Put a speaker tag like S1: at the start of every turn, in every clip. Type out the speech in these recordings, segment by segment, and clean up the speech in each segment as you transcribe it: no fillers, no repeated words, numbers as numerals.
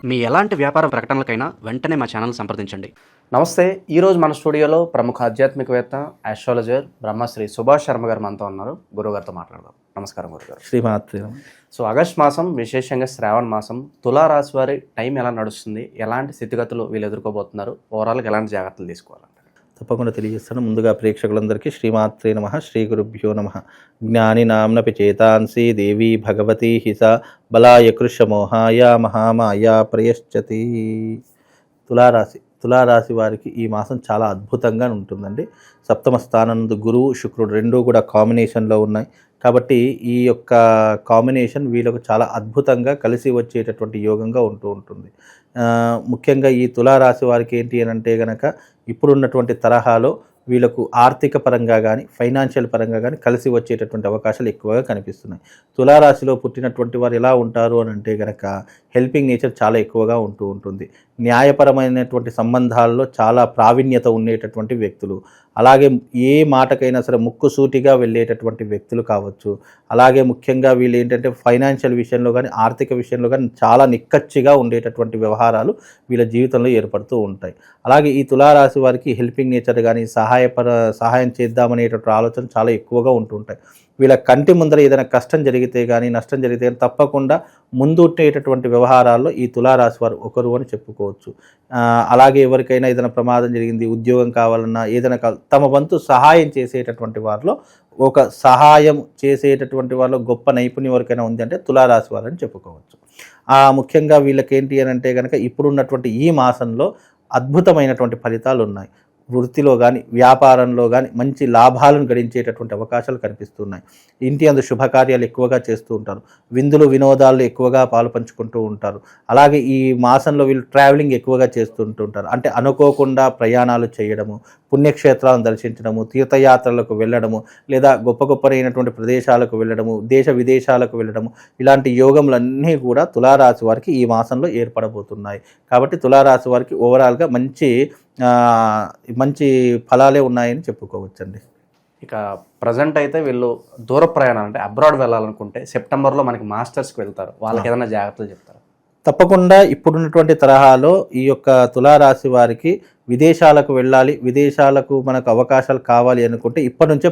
S1: మీ ఎలాంటి వ్యాపార ప్రకటనలకైనా వెంటనే మా ఛానల్ సంప్రదించండి.
S2: నమస్తే. ఈరోజు మన స్టూడియోలో ప్రముఖ ఆధ్యాత్మికవేత్త, ఆస్ట్రాలజర్ బ్రహ్మశ్రీ సుభాష్ శర్మ గారు మనతో ఉన్నారు. గురుగారితో మాట్లాడదాం. నమస్కారం గురుగారు.
S3: శ్రీమాత్రి.
S2: సో ఆగస్ట్ మాసం, విశేషంగా శ్రావణ మాసం, తులారాశి వారి టైం ఎలా నడుస్తుంది, ఎలాంటి స్థితిగతులు వీళ్ళు ఎదుర్కోబోతున్నారు, ఓవరాల్గా ఎలాంటి జాగ్రత్తలు తీసుకోవాలంటారు?
S3: తప్పకుండా తెలియజేస్తాను. ముందుగా ప్రేక్షకులందరికీ శ్రీమాత్రే నమః, శ్రీ గురుభ్యో నమః. జ్ఞాని నామ్నపి చేతాంసి దేవి భగవతి హిస బలాయ కృషమోహాయ మహామాయ ప్రయశ్చతి. తులారాశి వారికి ఈ మాసం చాలా అద్భుతంగా ఉంటుందండి. సప్తమ స్థానంలో గురువు శుక్రుడు రెండూ కూడా కాంబినేషన్లో ఉన్నాయి. కాబట్టి ఈ యొక్క కాంబినేషన్ వీళ్ళకు చాలా అద్భుతంగా కలిసి వచ్చేటటువంటి యోగంగా ఉంటుంది. ముఖ్యంగా ఈ తులారాశి వారికి ఏంటి అని అంటే కనుక ఇప్పుడున్నటువంటి తరహాలో వీళ్ళకు ఆర్థిక పరంగా కానీ ఫైనాన్షియల్ పరంగా కానీ కలిసి వచ్చేటటువంటి అవకాశాలు ఎక్కువగా కనిపిస్తున్నాయి. తులారాశిలో పుట్టినటువంటి వారు ఎలా ఉంటారు అని అంటే కనుక హెల్పింగ్ నేచర్ చాలా ఎక్కువగా ఉంటుంది. న్యాయపరమైనటువంటి సంబంధాల్లో చాలా ప్రావీణ్యత ఉండేటటువంటి వ్యక్తులు, అలాగే ఏ మాటకైనా సరే ముక్కుసూటిగా వెళ్ళేటటువంటి వ్యక్తులు కావచ్చు. అలాగే ముఖ్యంగా వీళ్ళు ఏంటంటే ఫైనాన్షియల్ విషయంలో కానీ ఆర్థిక విషయంలో కానీ చాలా నిక్కచ్చిగా ఉండేటటువంటి వ్యవహారాలు వీళ్ళ జీవితంలో ఏర్పడుతూ ఉంటాయి. అలాగే ఈ తులారాశి వారికి హెల్పింగ్ నేచర్ కానీ సహాయం చేద్దామనేటటువంటి ఆలోచన చాలా ఎక్కువగా ఉంటుంటాయి. వీళ్ళ కంటి ముందర ఏదైనా కష్టం జరిగితే కానీ నష్టం జరిగితే కానీ తప్పకుండా ముందుండేటటువంటి వ్యవహారాల్లో ఈ తులారాశి వారు ఒకరు అని చెప్పుకోవచ్చు. అలాగే ఎవరికైనా ఏదైనా ప్రమాదం జరిగింది, ఉద్యోగం కావాలన్నా ఏదైనా తమ వంతు సహాయం చేసేటటువంటి వారిలో గొప్ప నైపుణ్యం ఎవరికైనా ఉంది అంటే తులారాశి వారని చెప్పుకోవచ్చు. ముఖ్యంగా వీళ్ళకేంటి అని అంటే కనుక ఇప్పుడున్నటువంటి ఈ మాసంలో అద్భుతమైనటువంటి ఫలితాలు ఉన్నాయి. వృత్తిలో కానీ వ్యాపారంలో కానీ మంచి లాభాలను గడించేటటువంటి అవకాశాలు కనిపిస్తున్నాయి. ఇంటి అందు శుభకార్యాలు ఎక్కువగా చేస్తూ ఉంటారు. విందులు వినోదాలు ఎక్కువగా పాలు పంచుకుంటూ ఉంటారు. అలాగే ఈ మాసంలో వీళ్ళు ట్రావెలింగ్ ఎక్కువగా చేస్తుంటుంటారు. అంటే అనుకోకుండా ప్రయాణాలు చేయడము, పుణ్యక్షేత్రాలను దర్శించడము, తీర్థయాత్రలకు వెళ్ళడము, లేదా గొప్పనైనటువంటి ప్రదేశాలకు వెళ్ళడము, దేశ విదేశాలకు వెళ్ళడము, ఇలాంటి యోగములన్నీ కూడా తులారాశి వారికి ఈ మాసంలో ఏర్పడబోతున్నాయి. కాబట్టి తులారాశి వారికి ఓవరాల్గా మంచి ఫలాలే ఉన్నాయని చెప్పుకోవచ్చండి.
S2: ఇక ప్రజెంట్ అయితే వీళ్ళు దూర ప్రయాణాలు అంటే అబ్రాడ్ వెళ్ళాలనుకుంటే సెప్టెంబర్లో మనకి మాస్టర్స్కి వెళ్తారు. వాళ్ళకి ఏదైనా జాగ్రత్తలు చెప్తారు?
S3: తప్పకుండా ఇప్పుడున్నటువంటి తరహాలో ఈ యొక్క తులారాశి వారికి విదేశాలకు వెళ్ళాలి, విదేశాలకు మనకు అవకాశాలు కావాలి అనుకుంటే ఇప్పటి నుంచే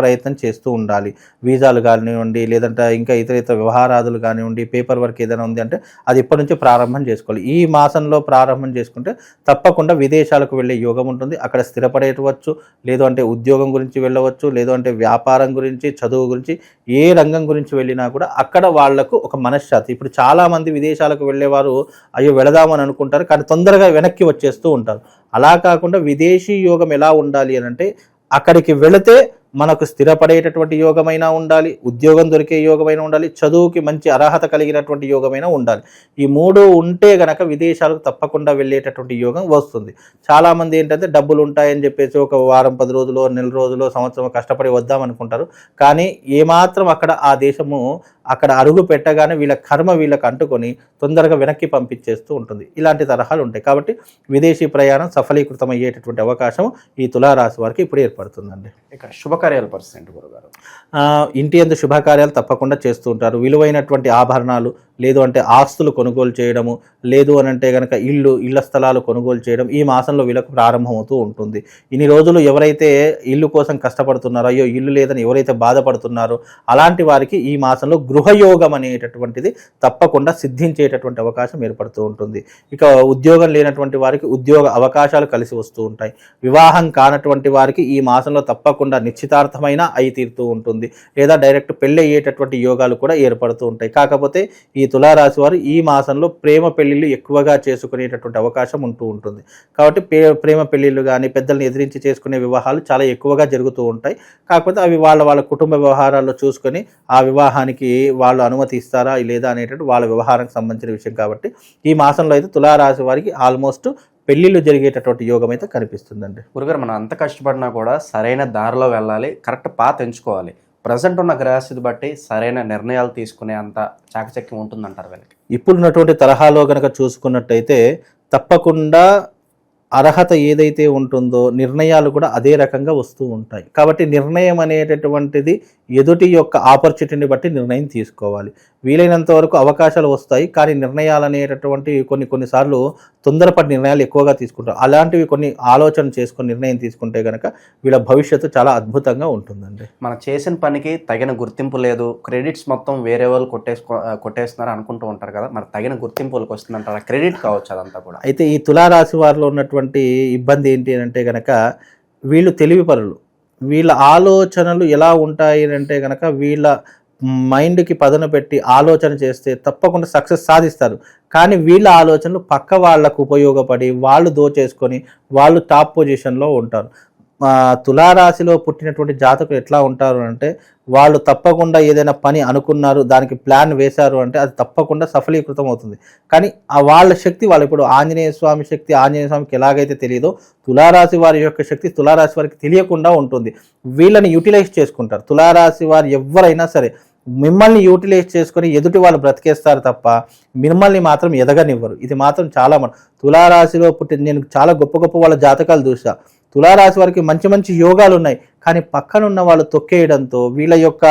S3: ప్రయత్నం చేస్తూ ఉండాలి. వీసాలు కానివ్వండి, లేదంటే ఇంకా ఇతర వ్యవహారాదులు కానివ్వండి, పేపర్ వర్క్ ఏదైనా ఉంది అంటే అది ఇప్పటి నుంచే ప్రారంభం చేసుకోవాలి. ఈ మాసంలో ప్రారంభం చేసుకుంటే తప్పకుండా విదేశాలకు వెళ్ళే యోగం ఉంటుంది. అక్కడ స్థిరపడేయవచ్చు, లేదు అంటే ఉద్యోగం గురించి వెళ్ళవచ్చు, లేదు అంటే వ్యాపారం గురించి, చదువు గురించి, ఏ రంగం గురించి వెళ్ళినా కూడా అక్కడ వాళ్లకు ఒక మనశ్శాంతి. ఇప్పుడు చాలామంది విదేశాలకు వెళ్ళేవారు అయ్యో వెళదామని అనుకుంటారు, కానీ తొందరగా వెనక్కి వచ్చేస్తూ ఉంటారు. అలా కాకుండా విదేశీ యోగం ఎలా ఉండాలి అని అంటే అక్కడికి వెళితే మనకు స్థిరపడేటటువంటి యోగమైనా ఉండాలి, ఉద్యోగం దొరికే యోగమైనా ఉండాలి, చదువుకి మంచి అర్హత కలిగినటువంటి యోగమైనా ఉండాలి. ఈ మూడు ఉంటే గనక విదేశాలకు తప్పకుండా వెళ్ళేటటువంటి యోగం వస్తుంది. చాలామంది ఏంటంటే డబ్బులు ఉంటాయని చెప్పేసి ఒక వారం 10 రోజులు, నెల రోజులు, సంవత్సరం కష్టపడి వద్దామనుకుంటారు. కానీ ఏమాత్రం ఆ దేశము అక్కడ అడుగు పెట్టగానే వీళ్ళ కర్మ వీళ్ళకి అంటుకొని తొందరగా వెనక్కి పంపించేస్తూ ఉంటుంది. ఇలాంటి తరహాలు ఉంటాయి. కాబట్టి విదేశీ ప్రయాణం సఫలీకృతం అయ్యేటటువంటి అవకాశం ఈ తులారాశి వారికి ఇప్పుడు ఏర్పడుతుందండి.
S2: ఇక శుభకార్యాల పరిస్థితి గురుగారు?
S3: ఇంటి యందు శుభకార్యాలు తప్పకుండా చేస్తూ ఉంటారు. విలువైనటువంటి ఆభరణాలు, లేదు అంటే ఆస్తులు కొనుగోలు చేయడము, లేదు అని అంటే కనుక ఇళ్ల స్థలాలు కొనుగోలు చేయడం ఈ మాసంలో వీళ్ళకు ప్రారంభమవుతూ ఉంటుంది. ఇన్ని రోజులు ఎవరైతే ఇల్లు కోసం కష్టపడుతున్నారో, అయ్యో ఇల్లు లేదని ఎవరైతే బాధపడుతున్నారో అలాంటి వారికి ఈ మాసంలో గృహయోగం అనేటటువంటిది తప్పకుండా సిద్ధించేటటువంటి అవకాశం ఏర్పడుతూ ఉంటుంది. ఇక ఉద్యోగం లేనటువంటి వారికి ఉద్యోగ అవకాశాలు కలిసి వస్తూ ఉంటాయి. వివాహం కానటువంటి వారికి ఈ మాసంలో తప్పకుండా నిశ్చితార్థమైన అయి తీరుతూ ఉంటుంది, లేదా డైరెక్ట్ పెళ్ళి అయ్యేటటువంటి యోగాలు కూడా ఏర్పడుతూ ఉంటాయి. కాకపోతే ఈ తులారాశి వారు ఈ మాసంలో ప్రేమ పెళ్లిళ్ళు ఎక్కువగా చేసుకునేటటువంటి అవకాశం ఉంటుంది. కాబట్టి ప్రేమ పెళ్లిళ్ళు కానీ పెద్దల్ని ఎదిరించి చేసుకునే వివాహాలు చాలా ఎక్కువగా జరుగుతూ ఉంటాయి. కాకపోతే అవి వాళ్ళ కుటుంబ వ్యవహారాల్లో చూసుకొని ఆ వివాహానికి వాళ్ళు అనుమతి ఇస్తారా లేదా అనేటట్టు వాళ్ళ వ్యవహారానికి సంబంధించిన విషయం. కాబట్టి ఈ మాసంలో అయితే తులారాశి వారికి ఆల్మోస్ట్ పెళ్లిళ్ళు జరిగేటటువంటి యోగం అయితే కనిపిస్తుందండి.
S2: గురుగారు, మనం అంత కష్టపడినా కూడా సరైన దారిలో వెళ్ళాలి, కరెక్ట్ పాత్ ఎంచుకోవాలి. ప్రజెంట్ ఉన్న గ్రహస్థితి బట్టి సరైన నిర్ణయాలు తీసుకునే అంత చాకచక్యం ఉంటుందంటారు వీళ్ళకి?
S3: ఇప్పుడున్నటువంటి తరహాలో కనుక చూసుకున్నట్టయితే తప్పకుండా అర్హత ఏదైతే ఉంటుందో నిర్ణయాలు కూడా అదే రకంగా వస్తూ ఉంటాయి. కాబట్టి నిర్ణయం అనేటటువంటిది ఎదుటి యొక్క ఆపర్చునిటీని బట్టి నిర్ణయం తీసుకోవాలి. వీలైనంత వరకు అవకాశాలు వస్తాయి, కానీ నిర్ణయాలు అనేటటువంటివి కొన్నిసార్లు తొందరపడి నిర్ణయాలు ఎక్కువగా తీసుకుంటారు. అలాంటివి కొన్ని ఆలోచన చేసుకొని నిర్ణయం తీసుకుంటే కనుక వీళ్ళ భవిష్యత్తు చాలా అద్భుతంగా ఉంటుందండి.
S2: మనం చేసిన పనికి తగిన గుర్తింపు లేదు, క్రెడిట్స్ మొత్తం వేరే వాళ్ళు కొట్టేస్తున్నారు అనుకుంటూ ఉంటారు కదా, మరి తగిన గుర్తింపులకు వస్తుందంటారా? క్రెడిట్ కావచ్చు అదంతా కూడా.
S3: అయితే ఈ తులారాశి వారిలో ఉన్నటువంటి ఇబ్బంది ఏంటి అంటే కనుక వీళ్ళు తెలివిపరులు. వీళ్ళ ఆలోచనలు ఎలా ఉంటాయి అంటే కనుక వీళ్ళ మైండ్కి పదును పెట్టి ఆలోచన చేస్తే తప్పకుండా సక్సెస్ సాధిస్తారు. కానీ వీళ్ళ ఆలోచనలు పక్క వాళ్ళకు ఉపయోగపడి వాళ్ళు దోచేసుకొని వాళ్ళు టాప్ పొజిషన్లో ఉంటారు. తులారాశిలో పుట్టినటువంటి జాతకులు ఎట్లా ఉంటారు అంటే వాళ్ళు తప్పకుండా ఏదైనా పని అనుకున్నారు, దానికి ప్లాన్ వేశారు అంటే అది తప్పకుండా సఫలీకృతం అవుతుంది. కానీ వాళ్ళ శక్తి వాళ్ళు ఇప్పుడు ఆంజనేయ స్వామి శక్తి ఆంజనేయ స్వామికి ఎలాగైతే తెలియదో తులారాశి వారి యొక్క శక్తి తులారాశి వారికి తెలియకుండా ఉంటుంది. వీళ్ళని యూటిలైజ్ చేసుకుంటారు. తులారాశి వారు ఎవరైనా సరే మిమ్మల్ని యూటిలైజ్ చేసుకొని ఎదుటి వాళ్ళు బ్రతికేస్తారు తప్ప మిమ్మల్ని మాత్రం ఎదగనివ్వరు. ఇది మాత్రం చాలా తులారాశిలో పుట్టిన నేను చాలా గొప్ప వాళ్ళ జాతకాలు చూసా. తులారాశి వారికి మంచి యోగాలు ఉన్నాయి, కానీ పక్కనున్న వాళ్ళు తొక్కేయడంతో వీళ్ళ యొక్క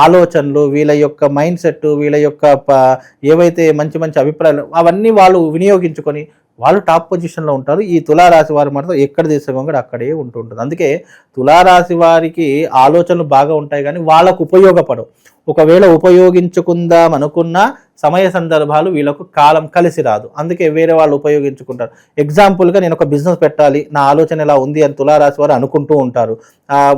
S3: ఆలోచనలు, వీళ్ళ యొక్క మైండ్ సెట్, వీళ్ళ యొక్క ఏవైతే మంచి అభిప్రాయాలు అవన్నీ వాళ్ళు వినియోగించుకొని వాళ్ళు టాప్ పొజిషన్లో ఉంటారు. ఈ తులారాశి వారి మాత్రం ఎక్కడ తీసుకొని అక్కడే ఉంటుంటుంది. అందుకే తులారాశి వారికి ఆలోచనలు బాగా ఉంటాయి, కానీ వాళ్ళకు ఉపయోగపడవు. ఒకవేళ ఉపయోగించుకుందాం అనుకున్నా సమయ సందర్భాలు వీళ్ళకు కాలం కలిసి రాదు. అందుకే వేరే వాళ్ళు ఉపయోగించుకుంటారు. ఎగ్జాంపుల్గా నేను ఒక బిజినెస్ పెట్టాలి, నా ఆలోచన ఎలా ఉంది అని తులారాశి వారు అనుకుంటూ ఉంటారు.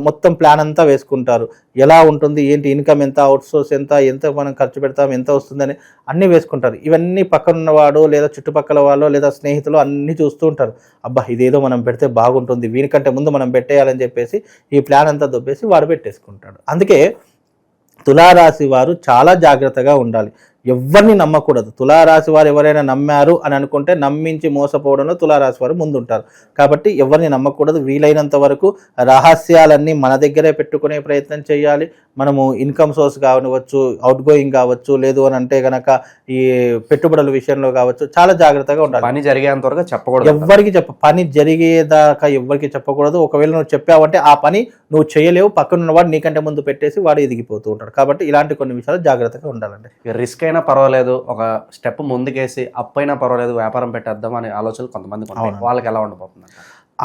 S3: మొత్తం ప్లాన్ అంతా వేసుకుంటారు. ఎలా ఉంటుంది, ఏంటి, ఇన్కమ్ ఎంత, అవుట్సోర్స్ ఎంత మనం ఖర్చు పెడతాం, ఎంత వస్తుందని అన్నీ వేసుకుంటారు. ఇవన్నీ పక్కనున్నవాడు లేదా చుట్టుపక్కల వాళ్ళు లేదా స్నేహితులు అన్నీ చూస్తూ ఉంటారు. అబ్బా ఇదేదో మనం పెడితే బాగుంటుంది, వీనికంటే ముందు మనం పెట్టేయాలని చెప్పేసి ఈ ప్లాన్ అంతా దొబ్బేసి వాడు పెట్టేసుకుంటాడు. అందుకే తులారాశి వారు చాలా జాగ్రత్తగా ఉండాలి. ఎవరిని నమ్మకూడదు. తులారాశి వారు ఎవరైనా నమ్మారు అని అనుకుంటే నమ్మించి మోసపోవడంలో తులారాశి వారు ముందుంటారు. కాబట్టి ఎవరిని నమ్మకూడదు. వీలైనంత వరకు రహస్యాలన్నీ మన దగ్గరే పెట్టుకునే ప్రయత్నం చేయాలి. మనము ఇన్కమ్ సోర్స్ కావచ్చు, అవుట్ గోయింగ్ కావచ్చు, లేదు అని అంటే కనుక ఈ పెట్టుబడుల విషయంలో కావచ్చు చాలా జాగ్రత్తగా ఉండాలి.
S2: పని జరిగేంత వరకు చెప్పకూడదు.
S3: ఎవరికి పని జరిగేదాకా ఎవరికి చెప్పకూడదు. ఒకవేళ నువ్వు చెప్పావంటే ఆ పని నువ్వు చేయలేవు, పక్కనున్న వాడు నీకంటే ముందు పెట్టేసి వాడు ఎదిగిపోతూ ఉంటాడు. కాబట్టి ఇలాంటి కొన్ని విషయాలు జాగ్రత్తగా ఉండాలండి.
S2: రిస్క్ అయినా పర్వాలేదు, ఒక స్టెప్ ముందుకేసి అప్పు అయినా పర్వాలేదు వ్యాపారం పెట్టేద్దాం అనే ఆలోచనలు కొంతమందికి ఉంటాయి. వాళ్ళకి ఎలా ఉండబోతుంది?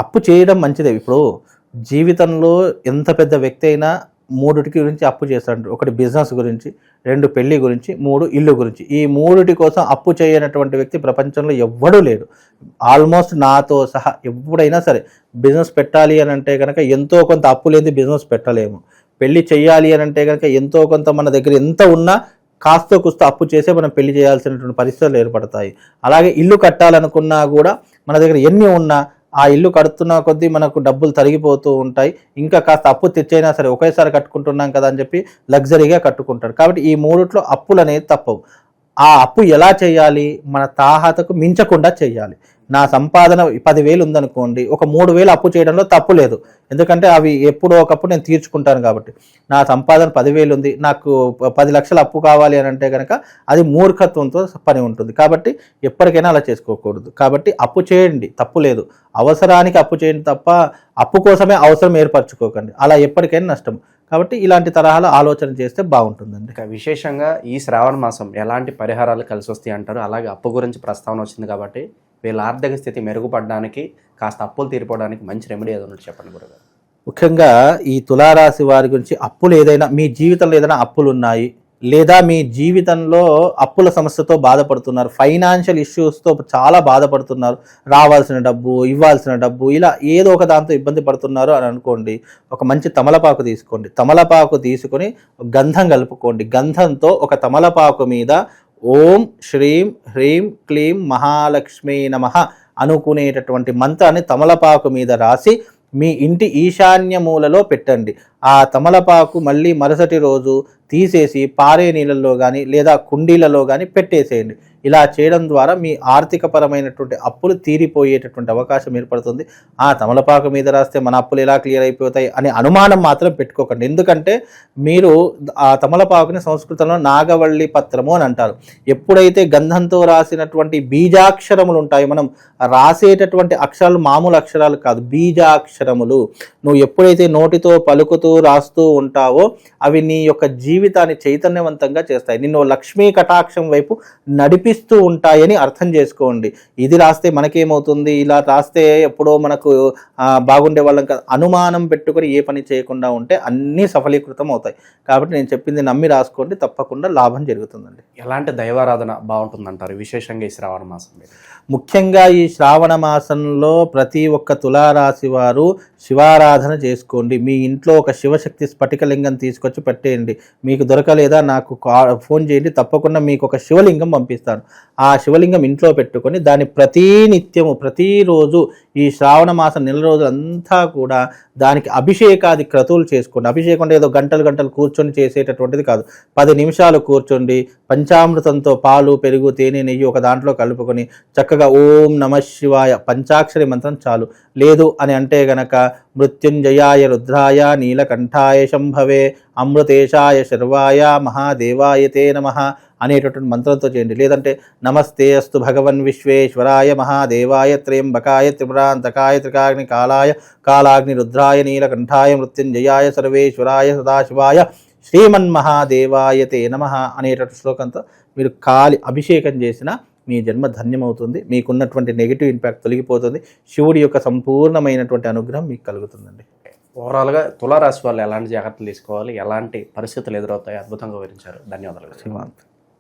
S3: అప్పు చేయడం మంచిదే. ఇప్పుడు జీవితంలో ఎంత పెద్ద వ్యక్తి అయినా మూడిటి గురించి అప్పు చేస్తాడు. ఒకటి బిజినెస్ గురించి, 2 పెళ్లి గురించి, 3 ఇల్లు గురించి. ఈ మూడిటి కోసం అప్పు చేయనటువంటి వ్యక్తి ప్రపంచంలో ఎవ్వడూ లేడు. ఆల్మోస్ట్ నాతో సహా ఎప్పుడైనా సరే బిజినెస్ పెట్టాలి అని అంటే కనుక ఎంతో కొంత అప్పు లేని బిజినెస్ పెట్టలేము. పెళ్లి చేయాలి అని అంటే కనుక ఎంతో కొంత మన దగ్గర ఎంత ఉన్నా కాస్తో కుస్తో అప్పు చేసే మనం పెళ్లి చేయాల్సినటువంటి పరిస్థితులు ఏర్పడతాయి. అలాగే ఇల్లు కట్టాలనుకున్నా కూడా మన దగ్గర ఎన్ని ఉన్నా ఆ ఇల్లు కడుతున్న కొద్దీ మనకు డబ్బులు తరిగిపోతూ ఉంటాయి. ఇంకా కాస్త అప్పు తెచ్చైనా సరే ఒకేసారి కట్టుకుంటున్నాం కదా అని చెప్పి లగ్జరీగా కట్టుకుంటారు. కాబట్టి ఈ మూడిట్లో అప్పులు అనేది తప్పవు. ఆ అప్పు ఎలా చేయాలి? మన తాహతకు మించకుండా చేయాలి. నా సంపాదన 10,000 ఉందనుకోండి, ఒక 3,000 అప్పు చేయడంలో తప్పు లేదు. ఎందుకంటే అవి ఎప్పుడో ఒకప్పుడు నేను తీర్చుకుంటాను కాబట్టి. నా సంపాదన 10,000 ఉంది, నాకు 10 లక్షల అప్పు కావాలి అని అంటే కనుక అది మూర్ఖత్వంతో పని ఉంటుంది. కాబట్టి ఎప్పటికైనా అలా చేసుకోకూడదు. కాబట్టి అప్పు చేయండి, తప్పు లేదు. అవసరానికి అప్పు చేయండి తప్ప అప్పు కోసమే అవసరం ఏర్పరచుకోకండి. అలా ఎప్పటికైనా నష్టం. కాబట్టి ఇలాంటి తరహాలో ఆలోచన చేస్తే బాగుంటుందండి.
S2: విశేషంగా ఈ శ్రావణ మాసం ఎలాంటి పరిహారాలు కలిసి వస్తాయి అంటారు? అలాగే అప్పు గురించి ప్రస్తావన వచ్చింది కాబట్టి వీళ్ళ ఆర్థిక స్థితి మెరుగుపడడానికి, కాస్త అప్పులు తీరిపోవడానికి మంచి రెమెడీ ఏదో ఉన్నట్టు చెప్పండి గురుగారు.
S3: ముఖ్యంగా ఈ తులారాశి వారి గురించి అప్పులు ఏదైనా మీ జీవితంలో ఏదైనా అప్పులు ఉన్నాయి, లేదా మీ జీవితంలో అప్పుల సమస్యతో బాధపడుతున్నారు, ఫైనాన్షియల్ ఇష్యూస్తో చాలా బాధపడుతున్నారు, రావాల్సిన డబ్బు, ఇవ్వాల్సిన డబ్బు, ఇలా ఏదో ఒక దాంతో ఇబ్బంది పడుతున్నారు అని అనుకోండి. ఒక మంచి తమలపాకు తీసుకోండి. తమలపాకు తీసుకొని గంధం కలుపుకోండి. గంధంతో ఒక తమలపాకు మీద ఓం శ్రీం హ్రీం క్లీం మహాలక్ష్మీ నమః అనుకునేటటువంటి మంత్రాన్ని తమలపాకు మీద రాసి మీ ఇంటి ఈశాన్య మూలలో పెట్టండి. ఆ తమలపాకు మళ్ళీ మరుసటి రోజు తీసేసి పారే నీళ్ళల్లో కానీ లేదా కుండీలలో కానీ పెట్టేసేయండి. ఇలా చేయడం ద్వారా మీ ఆర్థికపరమైనటువంటి అప్పులు తీరిపోయేటటువంటి అవకాశం ఏర్పడుతుంది. ఆ తమలపాకు మీద రాస్తే మన అప్పులు ఎలా క్లియర్ అయిపోతాయి అనే అనుమానం మాత్రం పెట్టుకోకండి. ఎందుకంటే మీరు ఆ తమలపాకుని సంస్కృతంలో నాగవల్లి పత్రము అని అంటారు. ఎప్పుడైతే గంధంతో రాసినటువంటి బీజాక్షరములు ఉంటాయి, మనం రాసేటటువంటి అక్షరాలు మామూలు అక్షరాలు కాదు, బీజాక్షరములు, నువ్వు ఎప్పుడైతే నోటితో పలుకుతూ రాస్తూ ఉంటావో అవి నీ యొక్క జీవితాన్ని చైతన్యవంతంగా చేస్తాయి, నిన్ను లక్ష్మీ కటాక్షం వైపు నడిపిస్తూ ఉంటాయని అర్థం చేసుకోండి. ఇది రాస్తే మనకేమవుతుంది, ఇలా రాస్తే ఎప్పుడో మనకు బాగుండే వాళ్ళం కాదు, అనుమానం పెట్టుకొని ఏ పని చేయకుండా ఉంటే అన్నీ సఫలీకృతం అవుతాయి. కాబట్టి నేను చెప్పింది నమ్మి రాసుకోండి, తప్పకుండా లాభం జరుగుతుందండి.
S2: ఎలాంటి దైవారాధన బాగుంటుందంటారు విశేషంగా ఈ శ్రావణ మాసం మీద?
S3: ముఖ్యంగా ఈ శ్రావణ మాసంలో ప్రతి ఒక్క తులారాశి వారు శివారాధన చేసుకోండి. మీ ఇంట్లో ఒక శివశక్తి స్ఫటికలింగం తీసుకొచ్చి పెట్టేయండి. మీకు దొరకలేదా నాకు ఫోన్ చేయండి, తప్పకుండా మీకు ఒక శివలింగం పంపిస్తాను. ఆ శివలింగం ఇంట్లో పెట్టుకొని దాన్ని ప్రతినిత్యము ప్రతిరోజు ఈ శ్రావణ మాసం నెల రోజులంతా కూడా దానికి అభిషేకాది క్రతువులు చేసుకోండి. అభిషేకం అంటే ఏదో గంటలు గంటలు కూర్చొని చేసేటటువంటిది కాదు. 10 నిమిషాలు కూర్చోండి, పంచామృతంతో పాలు, పెరుగు, తేనె, నెయ్యి ఒక దాంట్లో కలుపుకొని చక్కగా ఓం నమ శివాయ పంచాక్షరి మంత్రం చాలు. లేదు అని అంటే గనక మృత్యుంజయాయ రుద్రాయ నీలకంఠాయ శంభవే అమృతేశాయ శర్వాయ మహాదేవాయతే నమః అనేటటువంటి మంత్రంతో చేయండి. లేదంటే నమస్తే అస్తు భగవన్ విశ్వేశ్వరాయ మహాదేవాయ త్ర్యంబకాయ త్రిపురాంతకాయ త్రికాగ్ని కాలాయ కాలాగ్ని రుద్రాయ నీలకంఠాయ మృత్యుంజయాయ సర్వేశ్వరాయ సదాశివాయ శ్రీమన్మహాదేవాయతే నమః అనేటటువంటి శ్లోకంతో మీరు అభిషేకం చేసిన మీ జన్మ ధన్యమవుతుంది. మీకున్నటువంటి నెగిటివ్ ఇంపాక్ట్ తొలగిపోతుంది. శివుడి యొక్క సంపూర్ణమైనటువంటి అనుగ్రహం మీకు కలుగుతుందండి.
S2: ఓవరాల్గా తులారాశి వాళ్ళు ఎలాంటి జాగ్రత్తలు తీసుకోవాలి, ఎలాంటి పరిస్థితులు ఎదురవుతాయి అద్భుతంగా వివరించారు. ధన్యవాదాలు.
S3: శ్రీమంత్.